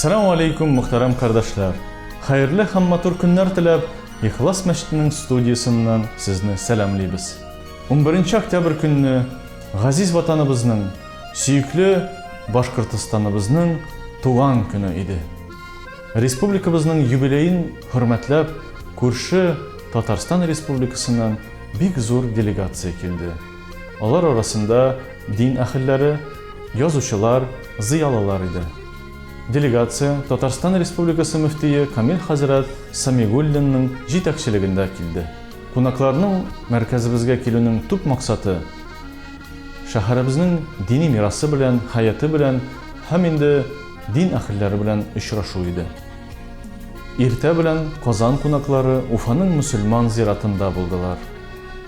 Assalamu alaikum muhtaram kardeşler. Hayırlı ham matur günler tilab, İhlas Mescidinin studiyasından sizni selamlayız. 11 oktyabr günü Gaziz vatanımızın, süyüklü Başkırtıstanımızın tuğan günü idi. Respublikamızın yubileyin hürmetlep, Kurşı Tatarstan Respublikasından bir zor delegatsiya keldi. Onlar arasında din ahilleri, yazıcılar, ziyalılar idi. Delegatsiya Tatarstan Respublikası müftiyi Kamil Hazret Samigullin'nin jitakçiliginde keldi. Konaklarının merkezimizge kelünin tüp maksatı şaharımızın dini mirası bilen, hayatı bilen, hem indi din ahilleri bilen uçraşu idi. Irte bilen Kozan konakları Ufa'nın Müslüman ziyaratında buldular.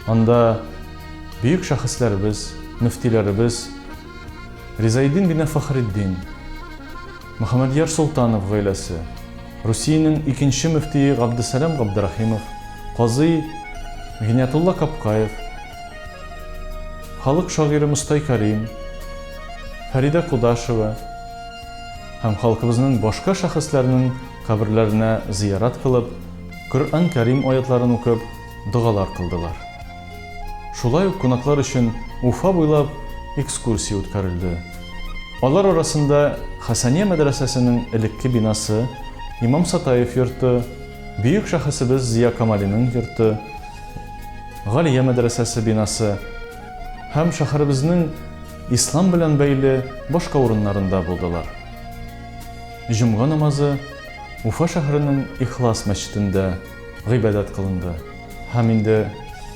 Anda büyük şahıslarımız, müftilerimiz Rizaydin bin Fakhriddin, Muhammedyar Sultanov gailesi, Rusiyanın ikinci müftiyi Abdüselam Abdurrahimov, Qazi Ginatullah Kapkayev, Halk şairi Mustay Karim, Farida Kudaşova hem halkımızın başka şahıslarının kabirlerine ziyaret kılıp, Kur'an-ı Kerim ayetlerini okuyup dualar kıldılar. Şulay konaklar için Ufa boylap ekskursiya ötkürüldü. Onlar arasında Hasaniye Medresesi'nin ilikki binası, İmam Satayev yurtu, büyük şahısımız Ziya Kamali'nin yurtu, Galiye Medresesi binası, hem şahırımızın İslam bilen beyli başka orunlarında buldular. Cuma namazı Ufa şahrının İhlas Mescidinde gıibadet kılındı. Hem indi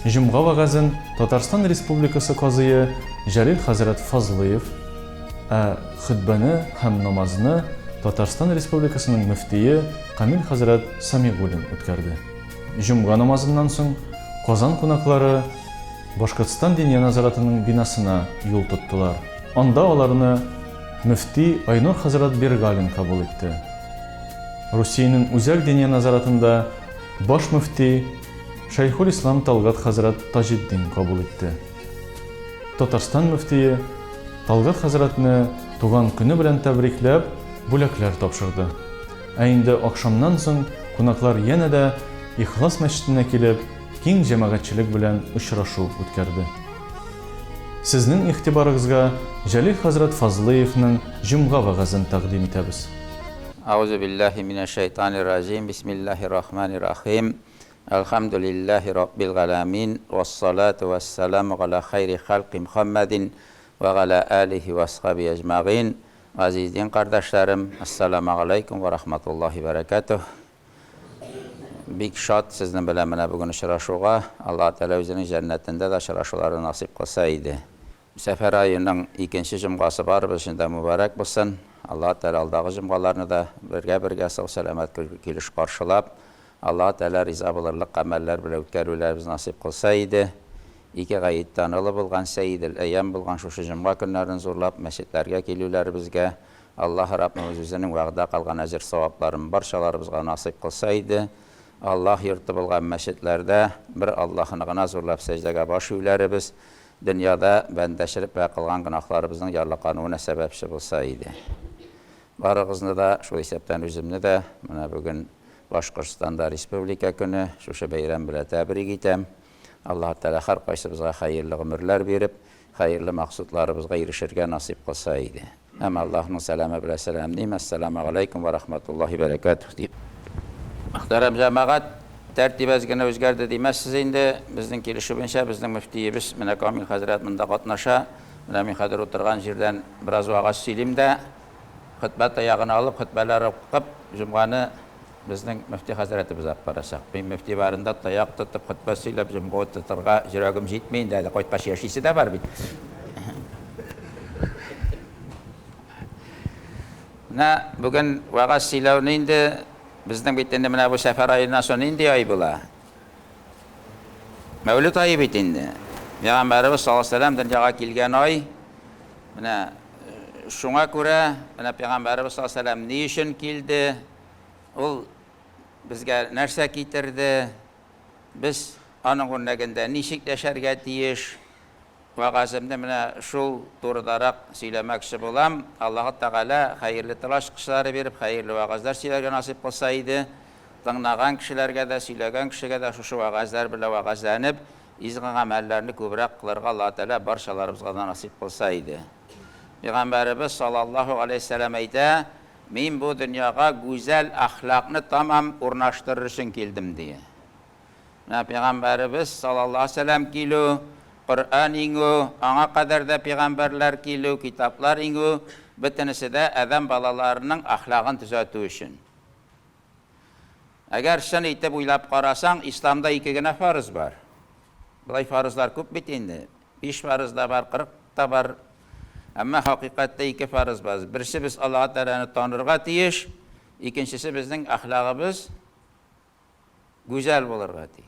Cuma vagazın Tatarstan Respublikası Kazıyı Jalil Hazret Fazlıyev xutbani hem namazını Tatarstan Respublikasının müftiyi Kamil Hazret Samigullin ötkərdi. Cuma namazından soň Kozan konakları Başkırtıstan Diniye Nazaratının binasına yol tuttular. Anda onlarını müfti Aynur Hazret Bergalin kabul etti. Rusiyanın Uzel Diniye Nazaratında baş müfti Şeyhül İslam Talgat Hazret Tajiddin kabul etti. Tatarstan müftiyi Talgat Hazretini tuğan günü bilen təbriklep, bulaklar tapşırdı. Indi akşamdan soň konaklar yine de İhlas Mescidine kelip, keng cemaatçilik bilen uçraşu ötkərdi. Sizning ihtibarınızga Jalil Hazret Fazlıyev'nin Cuma vagazını taqdim etamiz. Auzu billahi mineşşeytanirracim. Bismillahirrahmanirrahim. Elhamdülillahi rabbil alamin. Vessalatu vesselamu ala hayri halqi Muhammedin ve ala alihi ve ashabi ecmaîn. Aziz din kardeşlerim, Esselamu aleyküm ve rahmetullahi ve berekatuh. Bik şad sizin bilemine bugün şıraşuğa, Allah Teala özünün cennetinde de şıraşuları nasip kılsaydı. Sefer ayının ikinci cumgası var, bizinde mübarek bulsun. Allah Teala aldığı cumgalarını da birge sağ selamet gülüş karşılap, Allah Teala riza bulurluk ameller bile ötkərülerimiz nasip kılsaydı. İki gayet tanılı bulgan Seyyid-i Eyyam bulgan şu cumga günlerini zorlap mescidlerge kelülerimizge Allah Rabbimiz özünün vağda kalgan ecir savapların barşalarımızga nasip kılsaydı. Allah yurtu bulgan mescidlerde bir Allah'ını zorlap secdege baş üylerimiz dünyada bendeşirip ve kılgan günahlarımızın yarlıqanına sebepçi bulsaydı. Barığızını da şu hesaptan üzümünü de bugün Başkırtıstan'da Respublika günü şu beyram bile tebrik etem. Allah Teala her kaysımıza hayırlı ömürler verip, hayırlı maksutlarımızga erişirge nasip kılsaydı. Hem Allah'ın selamı bile selam diyeyim. Esselamu aleyküm ve rahmetullahi ve berekatuhu diyeyim. Muhterem cemaat, tertib ezgine özgerdi demezsiz indi. Bizden kelişi binşe, bizden müftiyimiz, Mine Kamil Hazret mında katnaşa, Mine min hadir oturgan yerden biraz vaaz söyleyeyim de, hutbet ayağını alıp, hutbeleri okuyup, Cuma'nı bizden müfti Hazretimiz aparasak. Ben müfti varında tayak tutup, hutbet söyleyip, Cuma'yı tuturga jiragım jitmeyin dedi, koytbaşı yaşısı da var bir. Bugün vaaz söyleyevni indi, bizden bittiğinde mine bu sefer ayından sonra indi ay bula. Mevlüt ayı bitindi. Peygamberimiz sallallahu aleyhi ve sellem dünyaga kelgen ay. Mine şuna göre Peygamberimiz sallallahu aleyhi ve sellem ne için keldi? Ol bizge nerse getirdi? Biz onun örneginde nişik deşerge diyiş? вағазымды міне шул турыдарақ сөйлемекші болам. Аллаһы Тағала хайырлы тылаш кышлары беріп, хайырлы вағаздар сөйләргә насип кылса иде. Тыңнаган кешеләргә дә, сөйләгән кешегә дә шушы вағаздар белән вағазланып, изге гамәлләрне күбрәк кылырга Аллаһ Тәгалә барчаларыбызга да насип кылса иде. Пәйгамбәрбез саллаллаһу алейһи ва сәллям әйтә: "Мин бу дөньяга гүзәл әхлакны тамам урнаштырыр өчен килдем" дия. Пәйгамбәрбез саллаллаһу алейһи ва сәллям килү, Qur'an иңү, аңа кадәр дә пәйгамбәрләр килү, китаплар иңү, бөтенесе дә адәм балаларының әхлагын төзәтү өчен. Әгәр шын итеп уйлап карасаң, исламда 2 генә фарыз бар. Булай фарызлар күп бит инде. 5 фарыз да бар, 40 та бар. Әмма хакыйкатьтә 2 фарыз бар. Берсе без Аллаһ Тәгаләне танырга тиеш, икенчесе безнең әхлагыбыз гүзәл булырга тиеш.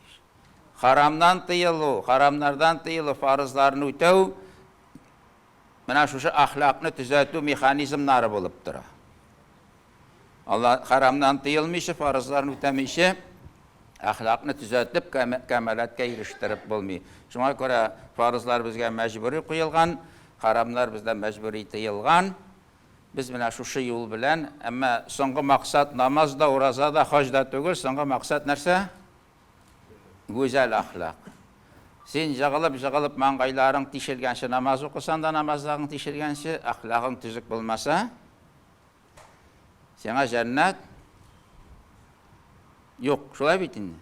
Харамнан тыелу, харамнардан тыелу фарызларны үтәү, менә шушы әхлакны төзәтү механизмнары булып тора. Allah haramdan tıyılmışı, farzlarını ütemişi, əxlaqını düzəltib, kəmələtə erişdirib bulmuyor. Şuna görə farzlar bizə məcburi qoyulğan, haramlar bizdə məcburi tıyılğan. Biz mənə şu yol bilən, amma sonғы maqsad namazda, orazada, hacda tügül, sonғы maqsad nərsə? Güzel əxlaq. Sen jağılıb manqayların tişirgənşi namaz oxusan da namazların tişirgənşi, əxlaqın tüzük bulmasa, sana cennet yok. Şolay bitin.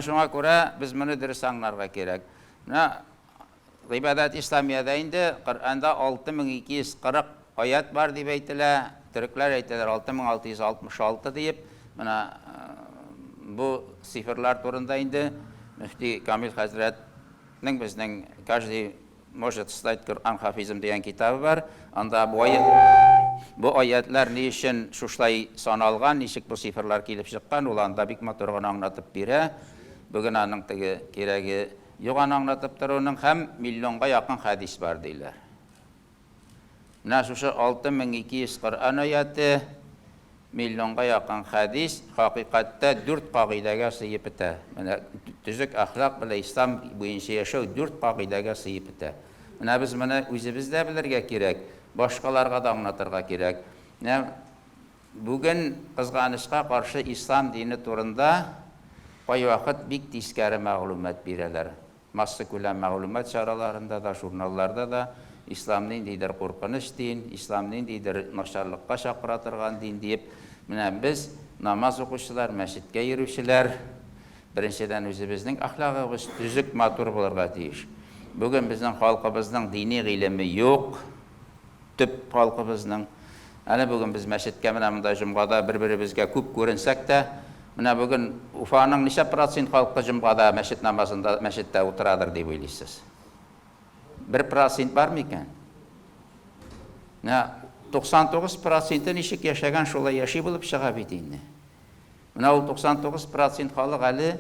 Şuna göre biz bunu dürüst anlarga gerek. İbadet İslamiyede indi Kur'an'da 6240 ayet var deyip eytiler. Türkler eytiler 6666 deyip bu sifirler turunda indi. Müfti Kamil Hazret'nin bizden каждый может стать Kur'an hafizim diyen kitabı var. Anda bu ayetler ne için şuşlay sanalgan, nişik bu sifirler kelip çıkkan, olanda bik maturgan anlatıp bire. Bugün anın keregi yoğan anlatıp durunun hem milyonga yakın hadis var deyler. Şuşu 6200 Kur'an ayeti, milyonga yakın hadis, hakikatte 4 kağidege sıyıp ite. Tüzük ahlak bile İslam boyunca yaşağı 4 kağidege sıyıp ite. Biz bunu özümüzde bilirge gerek. Başkalarga da anlatırga gerek. Bugün kızganışqa karşı İslam dini turunda pay vakit bik tiskari məlumat bireler. Massikülə məlumat çaralarında da, jurnallarda da İslam din deydir korkunç din, İslam din deydir naşarlıqqa şaqıratırgan din deyip biz namaz oquşçular, məşidge yürüyüşçüler birinciden özümüzün ahlakımız düzük matur bulurga deyiş. Bugün bizim halkımızın dini ilimi yok. Tüp halkımızın. Yani bugün biz məşidge münəmdə cümqada bir-birimizge küp görünsək də, bugün Ufanın neçə prosent halkı cümqada məşid namazında, məşiddə oturadır deyib oylaysınız. 1% var mı ikən? 99% neşik yaşayan şola yaşı bulup çığa bitiyini. O 99% halk əli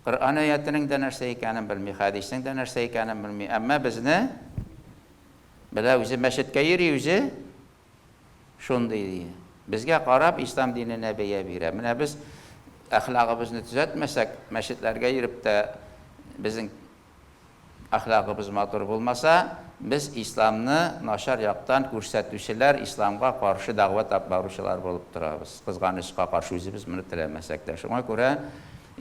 Qur'an ayətinin də nərsə ikənin bilmir, hadisinin də nərsə ikənin bilmir. Amma biz nə? Belə özü məşiddə yeri özü şunday deyir. Bizə qarab İslam dininə beyə verəm. Biz əxlaqımızı düzəltməsək, məşidlərə yerib də bizim əxlaqımız matur bulmasa, biz İslamını naşar yaqdan göstərişlər, İslamğa qarşı dəvət aparışlar olub durarız. Qızğanışqa qarşı özümüz bunu diləməsək də. Şuna görə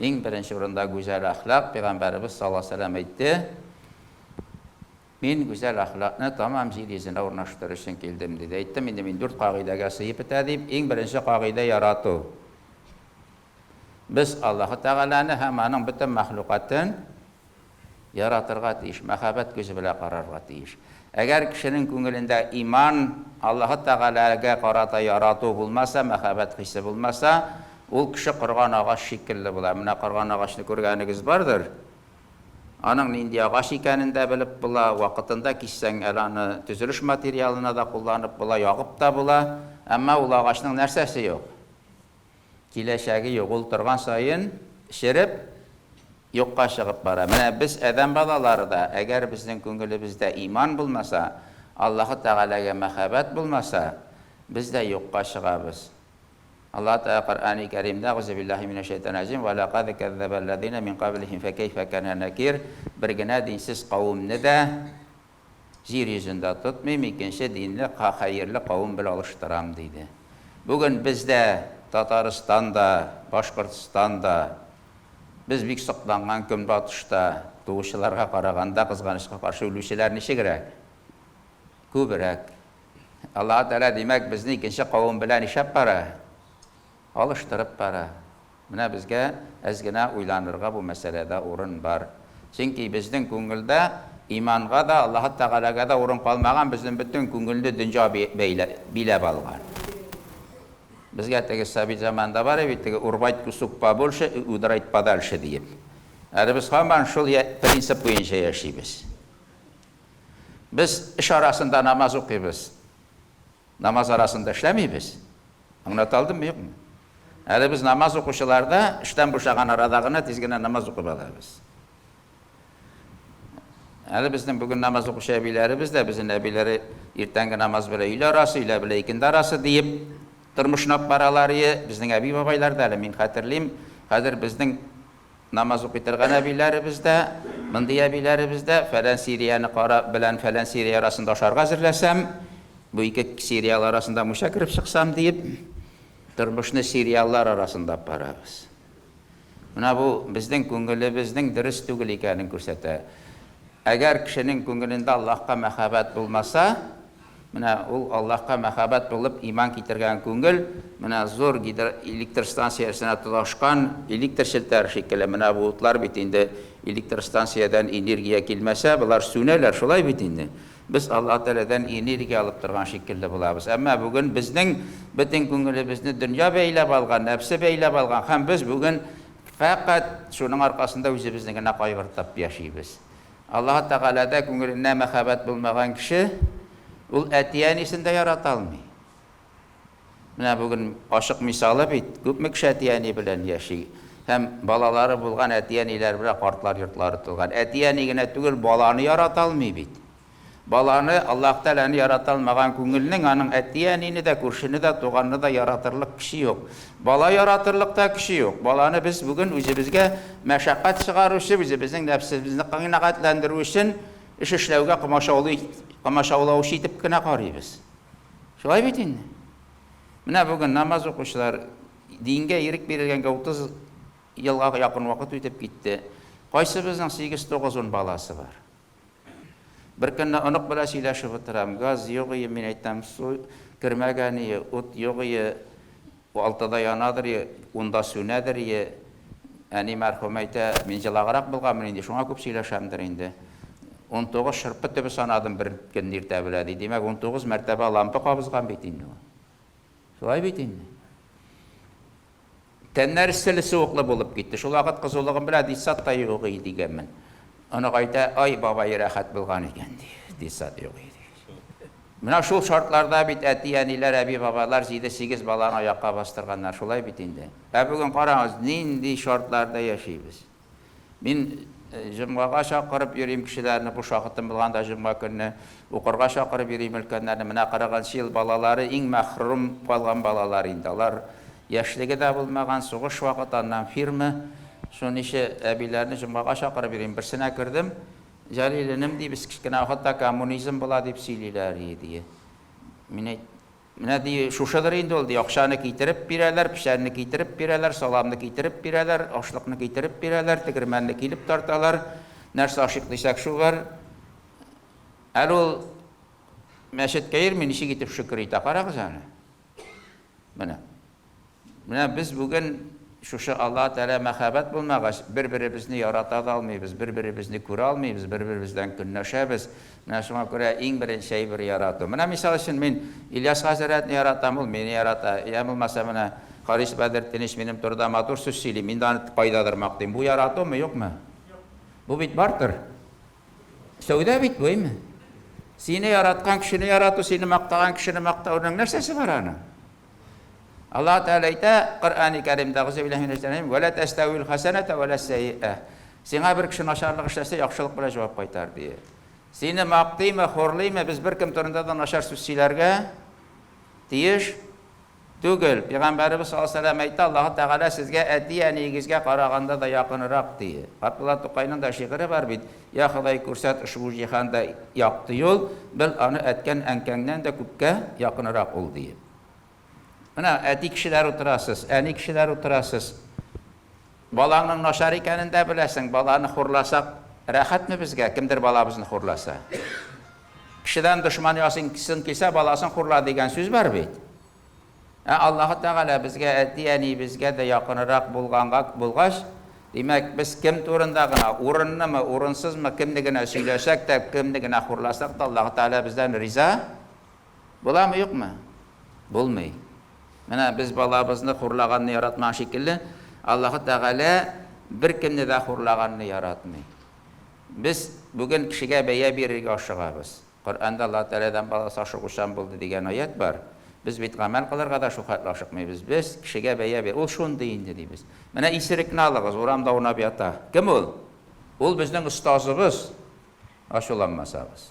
ən birinci oranda güzel əxlaq, Peyğəmbərimiz sallallahu əleyhi və səlləm etdi. Mən güzel əxlaqını tamam yeryüzünə ornaşdırır üçün gəldim dedi. Etdim, indi mən 4 qağidəyə sıyıb etədim. Ən birinci qaqidə yaratı. Biz Allah-u Teala'nı həmənin bütün məxluqatın yaratırğa deyiş, məhəbbət gözü bilə qararğa deyiş. Əgər kişinin könlündə iman, Allah-u Teala'ya qarata yaratı bulmasa, məhəbbət hissi bulmasa, o kişi qırğan ağaç şekilli bular. Mənə qırğan ağaçını görgəniniz vardır. Anın indi ağaç ikənində bilib bula, vaqtında kişsən əlanı düzülüş materialına da kullanıb bula, yağıb da bula. Amma o ağaçның nərsəsi yox. Kiləşəgi yox, olturğan sayın şirib, yoxqa шығıb bara. Mənə biz ədəm balaları da, əgər bizдің könlümüzdə iman bulmasa, Allah-u Teala'ya məhəbbət bulmasa, biz də yoxqa çıxabız. Allah Teala Kur'an-ı Kerim'de "Euzubillahi mineşşeytanirracim ve laqad kezzebellezine min qablihim fekeyfe kana nakir." bir генә динсез кавымны да җир йөзендә тотмыйм, икенче динле, хәерле кавым белән алыштырам диде. Бүген бездә Татарстанда, Башкортстанда без бик сакланган Көнбатышта туучыларга караганда кызганычка каршы үлүчеләр ничегрәк? Күбрәк. Аллаһ Тәала димәк безне икенче кавым белән ишәп бара, алыштырып бара. Менә безгә әз генә уйланырга бу мәсьәләдә урын бар. Чөнки безнең күңелдә иманга да, Аллаһ Тәгаләгә дә урын калмаган, безнең бөтен күңелне дөнья биләп алган. Безгә теге сабит заманда бар бит, теге урбайт кусук побольше, удрайт подальше дип. Әле без һаман шул принцип буенча яшибез. Без эш арасында намаз укыйбыз. Намаз арасында эшләмибез. Аңлата алдыммы, юкмы? Әле без намаз укучыларда эштән бушаган арадагына тиз генә намаз укып алабыз. Әле безнең бүген намаз укучы әбиләребез дә, безнең әбиләре иртәнге намаз белән өйлә арасы, өйлә белән икенде арасы диеп тормышнап баралар. Безнең әби бабайлар да әле мин хәтерлим, хәзер безнең намаз укый торган әбиләребез дә, мондый әбиләребез дә фәлән Сирияны белән фәлән Сирия арасында ашарга әзерләсәм, бу ике Сириялар арасында муша кирип чыксам диеп, тормышны Сириялар арасында барабыз. Менә бу безнең күңелебезнең дөрес түгел икәнен күрсәтә. Әгәр кешенең күңелендә Аллаһка мәхәббәт булмаса, менә ул Аллаһка мәхәббәт булып иман китергән күңел, менә зур электр станциясына тоташкан электр челтәре шикелле, менә бу утлар бит инде электр станциядан энергия килмәсә, булар сүнәләр, шулай бит инде. Без Аллаһ Тәгаләдән энергия алып торган шикелле булабыз. Әмма бүген безнең бөтен күңелебезне дөнья бәйләп алган, нәфсе бәйләп алган, һәм без бүген фақат шуның аркасында үзебезне генә кайгыртып яшибез. Аллаһ Тәгаләдә күңелендә мәхәббәт булмаган кеше ул әтиәнисен дә ярата алмый. Менә бүген ашык мисалы бит, күпме кеше әтиәни белән яши. Һәм балалары булган әтиәниләр белән картлар йортлары тулган. Әтиәни генә түгел, баланы ярата алмый бит. Баланы Аллаһ Тәгаләне ярата алмаган күңелнең аның әтиәнине дә, күршене дә, туганны да яратырлык кеше юк. Бала яратырлык та кеше юк. Баланы без бүген үзебезгә мәшәкать чыгаручы, үзебезнең нәфсебезне канәгатьләндерү өчен эш эшләүгә камашаулаучы итеп кенә карыйбыз. Шулай бит инде. Менә бүген намаз укучылар дингә ирек бирелгәнгә 30 елга якын вакыт үтеп китте. Кайсыбызның 8-9 баласы бар? Бер көнне онык белән сөйләшеп утырам. Газ юк иде, мин әйтәм, су кермәгән иде, ут юк иде, 6да янадыр, 10да сүнәдер. Әни мәрхүм әйтә, мин җылаграк булганмын инде, шуңа күп сөйләшәмдер инде. 19 шырпы төбе санадым бер көн иртә белән. Димәк 19 мәртәбә лампа кабызган бит инде. Шулай бит инде. Тәннәр селе суыклы булып китте. Шул вакыт кызулыгым белән дисат та юк иде дигәнмен. Аны әйтә, ай бабай рәхәт булган икән ди. Дисат юк иде. Менә шул шартларда бит әти-әниләр, әби бабалар 7-8 баланы аякка бастырганнар. Шулай бит инде. Бүген карагыз, нинди шартларда яшибез. Мин җомгага чакырып йөрим кешеләрне, бу вакытым булганда җомга көнне укырга чакырып йөрим өлкәннәрне. Менә караганчы ел балалары иң мәхрүм калган балалар инде. Алар яшьлеге дә булмаган, сугыш вакытыннан фирма. Шунише әбиләрне җомгага чакырып йөрим. Берсенә кердем. Җәлиленем ди, без кичкенә вакытта коммунизм була дип сөйлиләр иде. Менә ди, шушыдыр инде ул ди, акчаны китереп бирәләр, пешәрне китереп бирәләр, саламны китереп бирәләр, ашлыкны китереп бирәләр, тегермәнне килеп тарталар. Нәрсә ашыклыйсак шул бар. Әле ул мәчеткә йөрми, ничек итеп шөкер итә, карагыз аны. Менә без бүген шушы Аллаһ Тәгалә мәхәббәт булмагач, бер-беребезне ярата алмыйбыз, бер-беребезне күрә алмыйбыз, бер-беребездән көнләшәбез. Менә шуңа күрә иң беренче бер ярату. Менә мисал өчен мин Ильяс хәзрәтне яратам, ул мине ярата. Я булмаса менә Харис Бәдретдинич минем турыда матур сүз сөйли, мин дә аны кайдадыр мактыйм. Бу яратумы, юкмы? Бу бит бартыр. Сәүдә бит бу, әйме? Сине яраткан кешене ярату, сине мактаган кешене мактауның нәрсәсе бар аның? Allah Teala ita Qur'an-ı Kerim'de Gızebillahiminectanayim ve la testavil hasenete ve la seyyi'e. Sina bir kişi naşarlık işlese yaxşılık bile cevap qaytar diye. Seni maqtıyma, xorlıyma, biz bir kim turunda da naşar süssilerge diyiş Түгел. Пeygamberimiz sallallahu aleyhi ve sellem aytты, Аллаһ Тәгалә сезгә әти-әнигезгә караганда да якынрак ди. Абдулла Тукайның да шигыре бар бит. Я Ходай күрсәт ушул җиһанда якты юл, бел аны әткән әнкәңнән дә күпкә якынрак ул ди. Менә әти кешеләр утырасыз, әни кешеләр утырасыз. Балаңның нашар икәнен дә беләсең, баланы хурласак рәхәтме безгә, кемдер балабызны хурласа? Кешедән дошман ясыйсын килсә, баласын хурла дигән сүз бар бит. Аллаһ Тәгалә безгә әти-әни безгә дә якынрак булгач, димәк, без кем турында гына, урыннымы, урынсызмы, кемне генә сөйләсәк тә, кемне генә хурласак та, Аллаһ Тәгалә бездән риза буламы, юкмы? Булмый. Менә без балабызны хурлаганны яратмаган шикелле, Аллаһ Тәгалә бер кемне дә хурлаганны яратмый. Без бүген кешегә бәя бирергә ашыгабыз. Коръәндә Аллаһ Тәгаләдән баласы ашыгучан булды дигән аят бар. Biz бит гамәл кылырга да шухатлы ашыкмыйбыз. Без кешегә бәя бир. Ул шундый инде дибез. Менә исерекне алыгыз, урамда уйнап ята. Кем ул? Ул безнең остазыбыз. Ашуланмасагыз.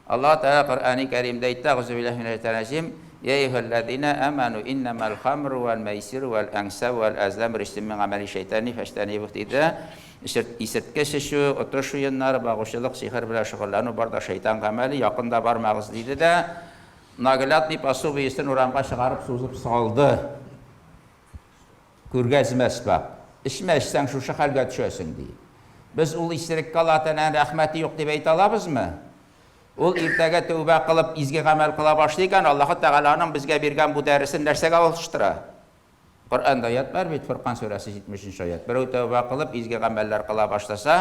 Аллаһ Тәгалә Коръәни Кәримдә әйтә, "Әгъүзу биллаһи минәш шәйтанир-раҗим, я әйюһәлләзина аману иннамал хамру вал майсиру вал ансабу вал азламу риҗсун мин амали шәйтани фәҗтәнибуһ" диде. Исерткә шешу, отыш уеннары, багышчылык, сихер белән шөгыльләнү бар да шайтан гамәле, якында бармагыз диде дә, наглядный пособиесен урамга чыгарып сузып салды. Күргәзмәс бак. Ичмәсәң шушы хәлгә төшәсең ди. Без ул исереккә Аллаһтан рәхмәте юк дип әйтә алабызмы? Ул иртәгә тәүбә кылып, изге гамәл кыла башлыйган, Аллаһ Тәгаләнең безгә биргән бу дәресен нәрсәгә алыштыра? Коръәндә аят бар бит, Фуркан сүрәсе 70-нче аят. Берәү тәүбә кылып, изге гамәлләр кыла башласа,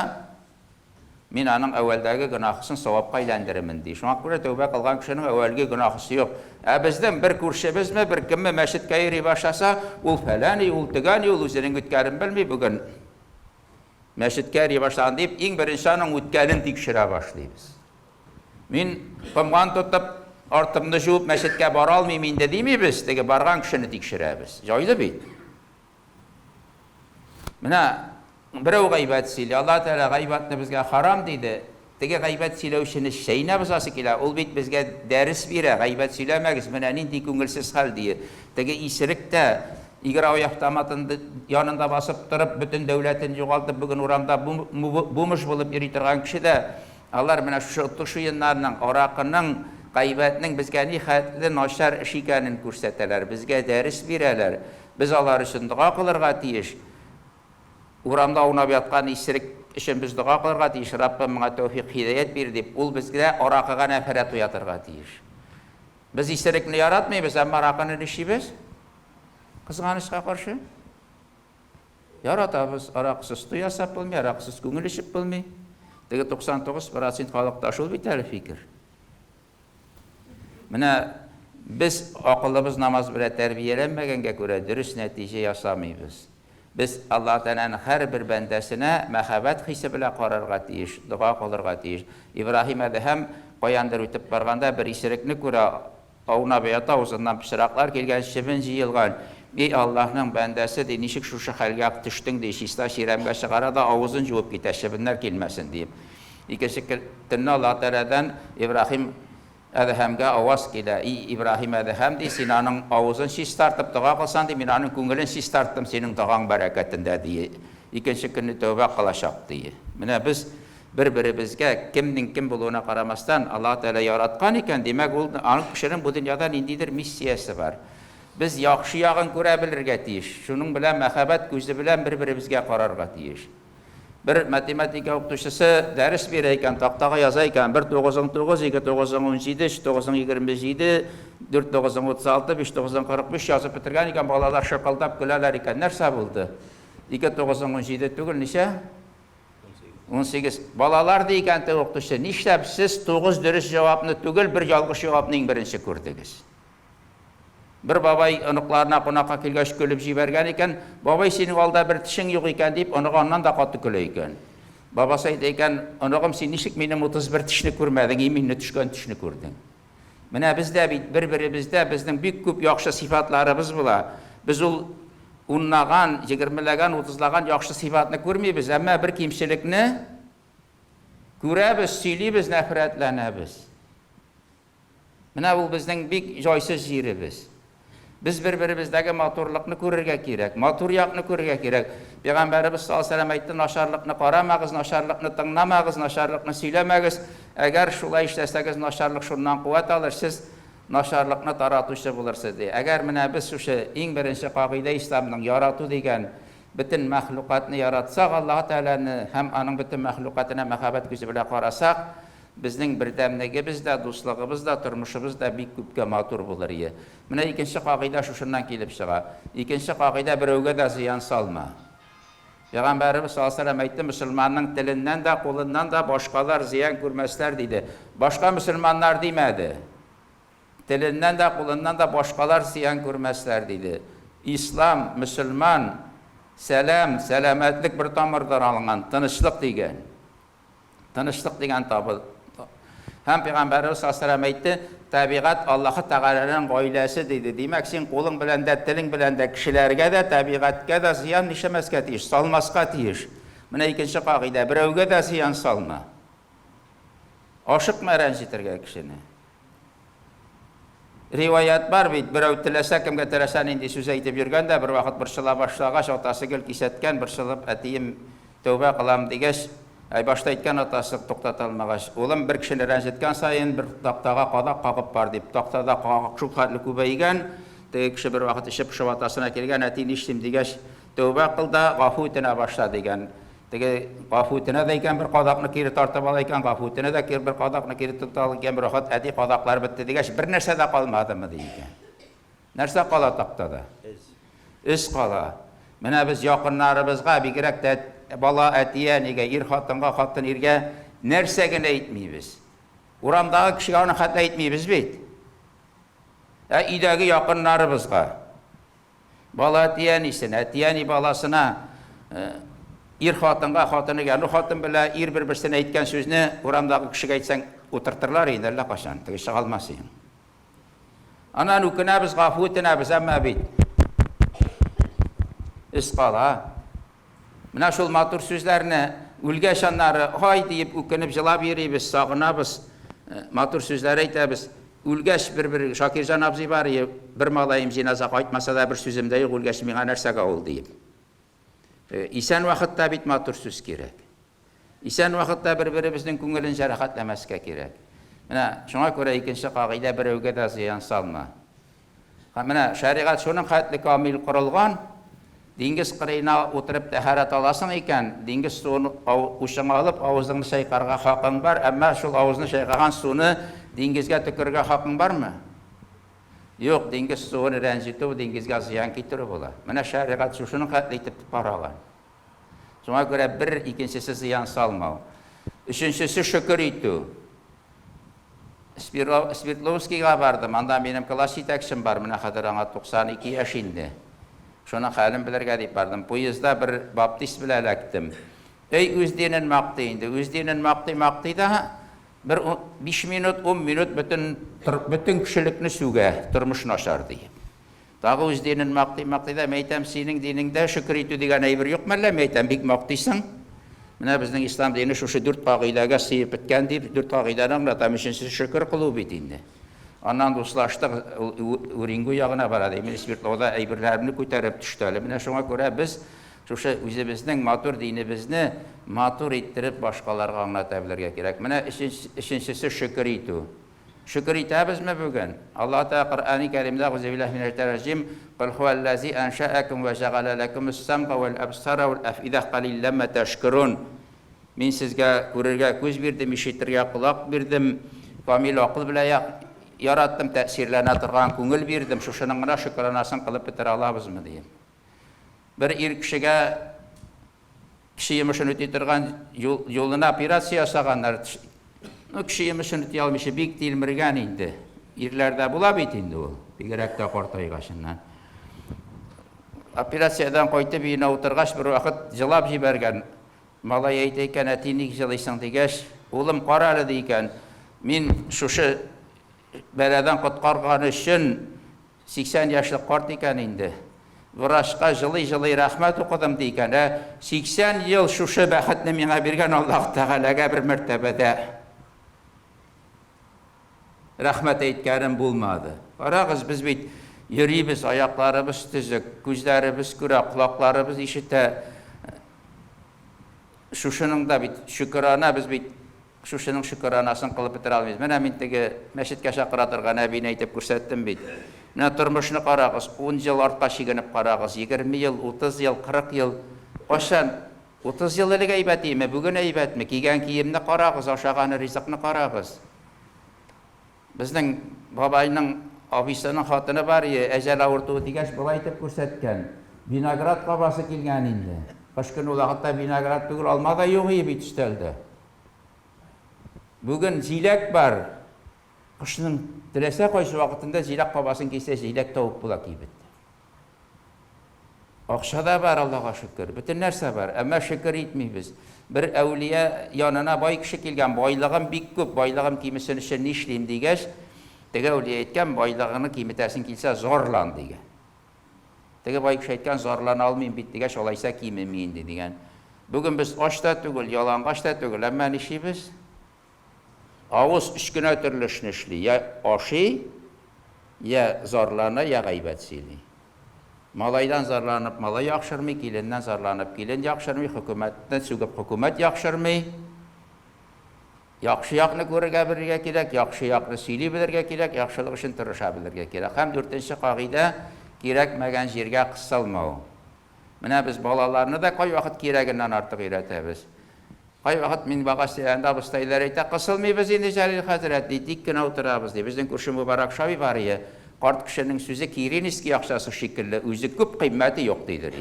мин аның әввәлдәге гөнаһысын савапка әйләндеремен ди. Шуңа күрә тәүбә кылган кешенең әввәлге гөнаһысы юк. Бездән бер күршебезме, бер кемме мәчеткә йөри башласа, ул фәләни, ул төгәни, ул үзенең үткәрен белми, бүген мәчеткә йөри башлаган дип, иң беренче аның үткәрен тикшерә башлыйбыз. Мин комган тотып, артымны жуып, мәчеткә бара алмыйм инде димибез, теге барган кешене тикшерәбез. Җайлы бит. Менә берәү гайбәт сөйли, Аллаһ Тәгалә гайбәтне безгә харам диде. Теге гайбәт сөйләүчене шәйнә бузасы килә, ул бит безгә дәрес бирә, гайбәт сөйләмәгез, менә нинди күңелсез хәл дие. Теге исерек тә играу автоматын янында басып торып, бөтен дәүләтен югалтып, бүген урамда бумыш булып йөри торган кеше дә, алар менә шушы отыш уеннарның, аракының, гайбәтнең безгә ни хәтле начар эш икәнен күрсәтәләр, безгә дәрес бирәләр. Без алар өчен дуа кылырга тиеш. Урамда уйнап яткан исерек өчен без дуа кылырга тиеш. Раббым миңа тәүфик, хидаят бир дип, ул безгә аракыга нәфрәт уятырга тиеш. Без исерекне яратмыйбыз, әмма аракыны нишибез? Кызганычка каршы яратабыз. Араксыз туй ясап булмый, араксыз күңел ишеп булмый. Теге 99% халыкта шул бит әле фикер. Менә без акылыбыз намаз белән тәрбияләнмәгәнгә күрә дөрес нәтиҗә ясамыйбыз. Без Аллаһ Тәгаләнең һәрбер бәндәсенә мәхәббәт хисе белән карарга тиеш, дуа кылырга тиеш. Ибраһим әдһәм каяндыр үтеп барганда бер исерекне күрә, аунап ята, авызыннан пычраклар килгән, чебен җыелган. Ей Аллаһның бәндәсе ди, ничек шушы хәлгә төштең ди, чиста ширамгә чыгара да авызын җуып китә, чебеннәр килмәсен дип. Икенче көнне Аллаһ Тәгаләдән Ибраһим әдһәмгә аваз килә. Ибраһим әдһәм ди, син аның авызын чистартып дуа кылсаң ди, мин аның күңелен чистарттым синең дуаң бәрәкәтендә ди. Икенче көнне тәүбә кылачак ди. Менә без бер-беребезгә кемнең кем булуына карамастан Аллаһ Тәгалә яраткан икән, димәк ул аның кешенең бу дөньяда ниндидер миссиясе бар. Biz яхшы ягын күрә белергә тиеш. Шуның белән мәхәббәт күзе белән бер-беребезгә карарга тиеш. Бер математика укытучысы дәрес бирә икән, тактага яза икән, 1 9 9 2 9 17 3 9 27 4 9 36 5 9 45 язып бетергән икән, балалар шакалдап көләләр икән. Нәрсә булды? 2 9 17 түгел ничә? 18. Балалар дигән укытучы, нишләп сез 9 дөрес җавапны түгел, бер ялгыш җавапның беренче күрдегез? Бер бабай оныкларына кунакка килгәч көлеп җибәргән икән, бабай синең алда бер тишең юк икән дип, оныганнан да каты көлә икән. Бабасы әйтә икән, оныгым, син ничек минем 31 тишне күрмәдең, мине төшкән тишне күрдең. Менә бездә бит бер-беребездә безнең бик күп яхшы сыйфатларыбыз була. Без ул уннаган, 20ләгән, 30лаган яхшы сыйфатны күрмибез, әмма бер кимчелекне күрәбез, сөйлибез, нәфрәтләнәбез. Менә ул безнең бик җайсыз җиребез. Biz bir-birimizdәге матурлыкны күрергә кирәк, матур якны күрергә кирәк. Пәйгамбәрбез саллаллаһу алейһи ва сәллям әйтте, начарлыкны карамагыз, начарлыкны тыңламагыз, начарлыкны сөйләмәгез. Әгәр шулай эшләсәгез, начарлык шуннан куәт алыр, сез начарлыкны таратучы булырсыз ди. Әгәр менә без шушы иң беренче кагыйдә исламның ярату дигән бөтен мәхлукатны яратсак, Аллаһ Тәгаләне һәм аның бөтен мәхлукатына мәхәббәт күзе белән карасак, безнең бердәмлегебез дә, дуслыгыбыз да, тормышыбыз да бик күпкә матур булыр иде. Менә икенче кагыйдә шушыннан килеп чыга. Икенче кагыйдә берәүгә дә зыян салма. Пәйгамбәрбез саллаллаһу алейһи ва сәллям әйтте, мөселманның теленнән дә, кулыннан да башкалар зыян күрмәсләр диде. Башка мөселманнар димәде. Теленнән дә, кулыннан да башкалар зыян күрмәсләр диде. Ислам, мөселман, сәлам, сәламәтлек бер тамырдан алынган, тынычлык дигән. Тынычлык дигән табы. Һәм Пәйгамбәрбез саллаллаһу алейһи ва сәллям әйтте, табигать Аллаһ Тәгаләнең гаиләсе диде. Димәк, син кулың белән дә, телең белән дә кешеләргә дә, табигатькә дә зыян нишәмәскә тиеш, салмаска тиеш. Менә икенче кагыйдә, берәүгә дә зыян салма. Ашыкма рәнҗетергә кешене. Риваят бар бит, берәү теләсә кемгә теләсә нинди сүз әйтеп йөргәндә, бер вакыт бер шыла башлагач, атасы гел кисәткән, бер шылып әтием тәүбә кылам дигәч, башта әйткән атасы туктата алмагач, улым бер кешене рәнҗеткән саен бер тактага кадак кагып бар дип, тактада кагак шул хәтле күбәйгән, теге кеше бер вакыт ишеп шып атасына килгән, әти нишлим дигәч, тәүбә кыл да гафу итенә башла дигән. Теге гафу итенә дә икән, бер кадакны кире тартып ала икән, гафу итенә дә бер кадакны кире тота ала икән, бер вакыт әти кадаклар бетте дигәч, бер нәрсә дә калмадымы дигән. Нәрсә кала тактада? Эз кала. Менә без якыннарыбызга, бигрәк тә бала әтиянигә, ир хатынга, хатын иргә нәрсә генә әйтмибез. Урамдагы кешегә аны хәтта әйтмибез бит. Өйдәге якыннарыбызга, бала әтиянисенә, әтияни баласына, ир хатынга, хатын иргә, хатын белән ир бер-берсенә әйткән сүзне урамдагы кешегә әйтсәң, утыртырлар инде әллә кашан, теге чыга алмас инде. Анан үкенәбез, гафу итенәбез, әмма бит эз кала. Менә шул матур сүзләрне үлгәч аннары һай дип үкенеп җылап йөрибез, сагынабыз, матур сүзләр әйтәбез. Үлгәч бер Шакирҗан абзый бар, бер малаем җиназа кайтмаса да бер сүземдә юк, үлгәч миңа нәрсәгә ул дип. Исән вакытта бит матур сүз кирәк. Исән вакытта бер-беребезнең күңелен җәрәхәтләмәскә кирәк. Менә шуңа күрә икенче кагыйдә, берәүгә дә зыян салма. Менә шәригать шуның хәтле камил корылган. Диңгез кырыена утырып тәһарәт аласың икән, диңгез суын ушыңа алып, авызыңны шайкарга хакың бар, әмма шул авызны шайкаган суны диңгезгә төкергә хакың бармы? Юк, диңгез суын рәнҗетү диңгезгә зыян китерү була. Менә шәригать шуның хәтле итеп караган. Шуңа күрә бер икенчесе зыян салмау. Өченчесе шөкер итү. Свердловскийга бардым, анда минем класс җитәкчем бар, менә хәзер аңа 92 яшь инде. Шуның хәлен белергә дип бардым. Поездда бер баптист белән эләктем. Үз динен мактый инде. Үз динен мактый да бер 5 минут, 10 минут бөтен кешелекне сүгә, тормыш начар дип. Тагы үз динен мактый да, мәйтәм, синең динеңдә шөкер итү дигән әйбер юкмы әллә? Мәйтәм, бик мактыйсың. Менә безнең ислам дине шушы 4 кагыйдәгә сыеп беткән дип, 4 кагыйданың да тамышынчы шөкер кылу бит инде. Аннан дуслаштык, Уренгой ягына барады. Мен Свердловда әйберләрне күтәреп төштеле. Менә шуңа күрә без шушы үзебезнең матур динебезне матур иттереп башкаларга аңлата белергә кирәк. Менә өченчесе шөкер итү. Шөкер итәбезме бүген? Аллаһ Тәгалә Коръәни Кәримдә гузебиллаһи минәш-шәйтанир-раҗим, "Кул хуваллази аншаәкум ва җагала лакум ас-сам'a вал-абсара вал-аф'ида қалиллән ма ташкурун." Мин сезгә күрергә күз бирдем, ишетергә кулак бирдем, камил акыл белән яраттым, тәэсирләнә торган күңел бирдем, шушының гына шөкранәсен кылып бетерә алабызмы дигән. Бер ир кешегә кеше йомышын үти торган юлына операция ясаганнар. Кеше йомышын үти алмыйча бик тилмергән инде. Ирләрдә була бит инде ул, бигрәк тә картайгачыннан. Операциядән кайтып өенә утыргач бер вакыт җылап җибәргән. Малай әйтә икән, әти ник җылыйсың дигәч, улым кара әле дигән. Мин шушы бәладән коткарган өчен 80 яшьлек карт икән инде. Врачка җылый рәхмәт укыдым дигән. 80 ел шушы бәхетне миңа биргән Аллаһ Тәгаләгә бер мәртәбәдә рәхмәт әйткәнем булмады. Карагыз, без бит Йөрибез, аякларыбыз төзек, күзләребез күрә, колакларыбыз ишетә. Шушының да бит шөкранә, без бит шушының шөкранасын кылып бетерә алмыйбыз. Менә мин теге мәчеткә чакыра торган әбине әйтеп күрсәттем бит. Менә тормышны карагыз, 10 ел артка чигенеп карагыз, 20 ел, 30 ел, 40 ел. Кашан 30 ел элек әйбәтме, бүген әйбәтме? Кигән киемне карагыз, ашаган ризыкны карагыз. Безнең бабайның абысының хатыны бар, әҗәл авыртуы дигәч, булай итеп күрсәткән. Виноград кабасы килгән инде. Кыш көн ул вакытта виноград түгел, алма да юк иде бит өстәлдә. Бүген җиләк бар. Кышның теләсә кайсы вакытында җиләк кабасын кисә, җиләк тавып була кибет. Акча да бар, Аллаһка шөкер. Бөтен нәрсә бар, әмма шөкер итмибез. Бер әүлия янына бай кеше килгән, байлыгым бик күп, байлыгым кимесен өчен нишлим дигәч, теге әүлия әйткән, байлыгыны киметәсен килсә зарлан дигән. Теге бай кеше әйткән, зарлана алмыйм бит дигәч, алайса кимем инде дигән. Бүген без ач та түгел, ялангач та түгел, әмма нишибез? Авыз өч кенә төрле эшне эшли. Я ашый, я зарлана, я гайбәт сөйли. Малайдан зарланып, малай яхшырмый, киленнән зарланып, килен яхшырмый, хөкүмәттән сүгеп, хөкүмәт яхшырмый. Яхшы якны күрергә белергә кирәк, яхшы якны сөйли белергә кирәк, яхшылык өчен тырыша белергә кирәк. Һәм 4нче кагыйдә кирәкмәгән җиргә кысылмау. Менә без балаларны да кай вакыт кирәгеннән артык өйрәтәбез. Кай вакыт мин багасында бустайлар әйтә, кысылмыйбыз инде Җәлил хәзрәт, тик кенә утырабыз ди. Безнең күрше Мубарак Шаби бар иде. Карт кешенең сүзе Киринский акчасы шикелле, үзе күп кыйммәте юк дидер.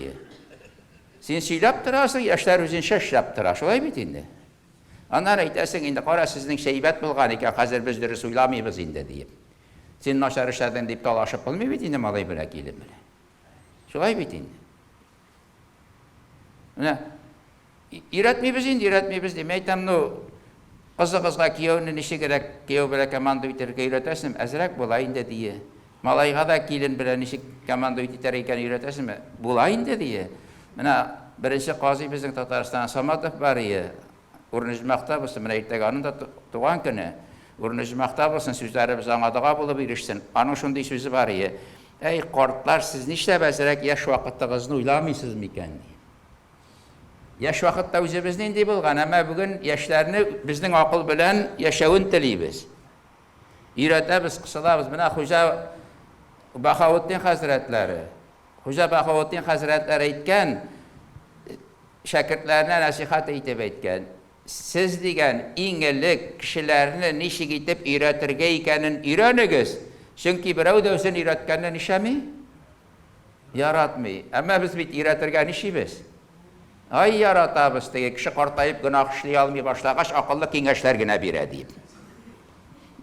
Син сөйләп торасың, яшьләр үзенчә эшләп тора, шулай бит инде. Аннан әйтәсең, инде кара сезнең шәйбәт булган икән, хәзер без дөрес уйламыйбыз инде диеп. Син начар эшләдең дип талашып булмый бит инде малай белән килен белән. Шулай бит инде. Менә өйрәтмибез инде, өйрәтмибез дип әйтәм, кызыгызга кияүне ничек кирәк, кияү белән команда итәргә өйрәтәсем, әзрәк була инде дие. Малайга да килен белән ничек команда итәргә икән өйрәтәсем, була инде дие. Менә беренче казый безнең Татарстан Саматов бар иде. Урнижмакта булсын, менә иртәгә аның да туган көне. Урнижмакта булсын, сүзләребез аңадыга булып ирешсен. Аның шундый сүзе бар иде. Әй картлар, сез нишләп әзрәк яшь вакытыгызны уйламыйсызмы икән? Яшь вакытта үзебез нинди булган, әмма бүген яшьләрне безнең акыл белән яшәвен телибез. Өйрәтәбез, кысылабыз. Менә Хуҗа Бахауddin хәзрәтләре. Хуҗа Бахауddin хәзрәтләре әйткән, шәкертләренә насихат итеп әйткән. Сез дигән иң элек кешеләрне ничек итеп өйрәтергә икәнен өйрәнегез. Чөнки берәү дә үзен өйрәткәнне нишәми? Яратмый. Әмма без бит өйрәтергә нишибез? Ай яратабыз, теге кеше картайып гынах эшли алмый башлагач, акыллы киңәшләр генә бирә дип.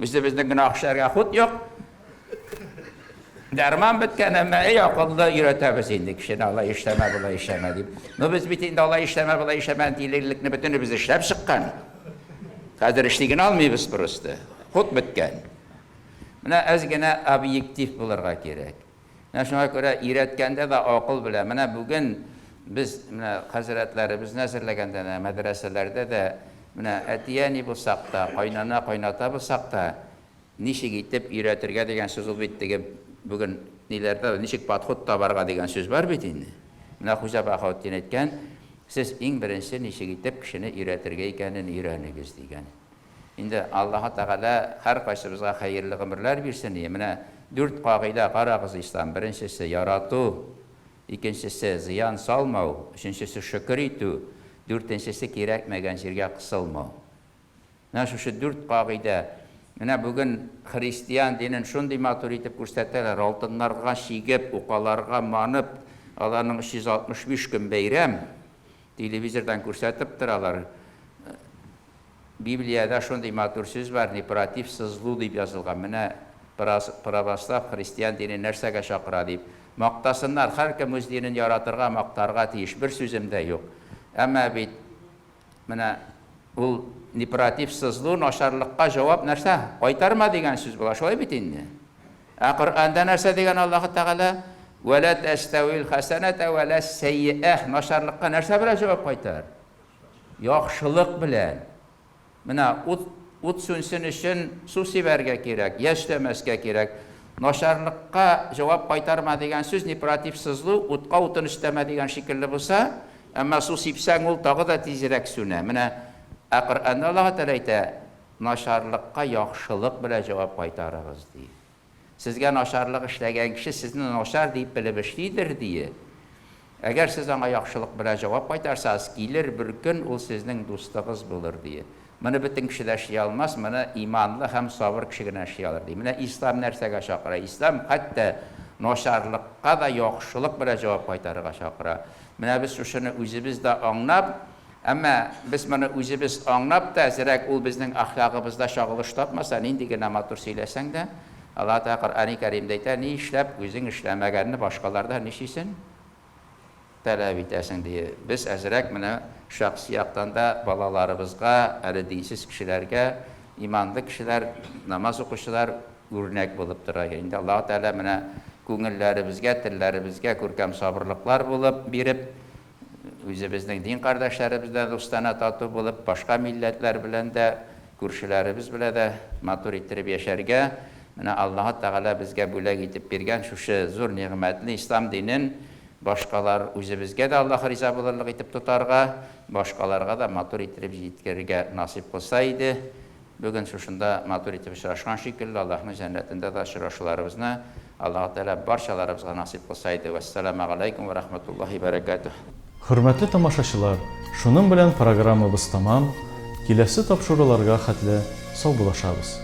Безнең гынах эшләргә хут юк. Дәрман беткән, әмма акыллы өйрәтәбез инде кешене, алай эшләмә, булай эшләмә дип. Без бит инде алай эшләмә, булай эшләмә дилерлекне бөтенебез эшләп чыккан. Хәзер эшли генә алмыйбыз просто. Хут беткән. Менә әз генә объектив булырга кирәк. Менә шуңа күрә өйрәткәндә дә акыл белән. Менә бүген biz хәзрәтләребезне әзерләгәндә, мәдрәсәләрдә дә, менә әтияни булсак та, кайнана, кайната булсак та, ничек итеп өйрәтергә дигән сүз ул бит теге бүген ниләрдә ничек подход табарга дигән сүз бар бит инде. Менә Хуҗа Бахауddin әйткән, сез иң беренче ничек итеп кешене өйрәтергә икәнен өйрәнегез дигән. Инде Аллаһ Тәгалә һәр кайсыбызга хәерле гомерләр бирсен. Менә 4 кагыйдә карагыз ислам. Беренчесе ярату, икенчесе зыян салмау, өченчесе шөкер итү, 4нчесе кирәкмәгән җиргә кысылмау. Менә шушы 4 кагыйдә. Менә бүген христиан динен шундый матур итеп күрсәтәләр, алтыннарга чигеп, укаларга манып, аларның 365 көн бәйрәм телевизордан күрсәтеп торалар. Библиядә шундый матур сүз бар, непротив сызлу дип язылган. Менә православ христиан динен нәрсәгә чакыра дип. Мактасыннар, һәркем үз динен яратырга, мактарга тиеш, бер сүземдә юк. Әмма бит менә ул непротив сызлу, нашарлыкка җавап нәрсә? Кайтарма дигән сүз була, шулай бит инде. Коръәндә нәрсә дигән Аллаһ Тәгалә? Вәлә тәстәвил хәсәнәтә вәлә сәййәә. Нашарлыкка нәрсә белән җавап кайтар? Яхшылык белән. Менә ут сүнсен өчен су сибәргә кирәк, яшьтәмәскә кирәк. Начарлыкка җавап кайтарма дигән сүз непаратив сызлу, утка утын эшләмә дигән шикелле булса, әмма су сипсәң ул тагы да тизрәк сүнә. Менә Коръәнда Аллаһ Тәгалә әйтә, начарлыкка яхшылык белән җавап кайтарыгыз ди. Сезгә начарлык эшләгән кеше сезне начар дип белеп эшлидер ди. Әгәр сез аңа яхшылык белән җавап кайтарсагыз, килер бер көн ул сезнең дустыгыз булыр ди. Моны бөтен кеше дә эшли алмас, моны иманлы һәм сабыр кеше генә эшли алыр ди. Менә ислам нәрсәгә чакыра? Ислам хәтта начарлыкка да яхшылык белән җавап кайтарырга чакыра. Менә без шушыны үзебез дә аңлап, әмма без моны үзебез аңлап та, әзрәк ул безнең әхлагыбызда чагылыш тапмаса, нинди генә матур сөйләсәң дә, Аллаһ Тәгалә Коръән-и Кәримдә әйтә, ни эшләп үзең эшләмәгәнне башкаларда нишисен таләп итәсең ди. Без әзрәк менә шәхси яктан да балаларыбызга, әле динсез кешеләргә, иманлы кешеләр, намаз укучылар үрнәк булып тора. Инде Аллаһ Тәгалә менә күңелләребезгә, телләребезгә күркәм сабырлыклар булып биреп, үзебезнең дин кардәшләребездә дустана тату булып, башка милләтләр белән дә, күршеләребез белән дә матур иттереп яшәргә, менә Аллаһ Тәгалә безгә бүләк итеп биргән шушы зур нигъмәтле ислам динен башкалар үзебезгә дә Аллаһ риза булырлык итеп тотарга, башкаларга да матур итеп җиткәргә насип булса иде. Бүген шушында матур итеп очрашкан шикелле, Аллаһның җәннәтендә дә очрашуларыбызны Аллаһ Тәгалә барчаларыбызга насип булса иде. Вассаламу алейкум ва рахматуллахи ва баракатух. Хөрмәтле тамашачылар, шуның белән программабыз тамам. Киләсе тапшыруларга хәтле сау булашабыз.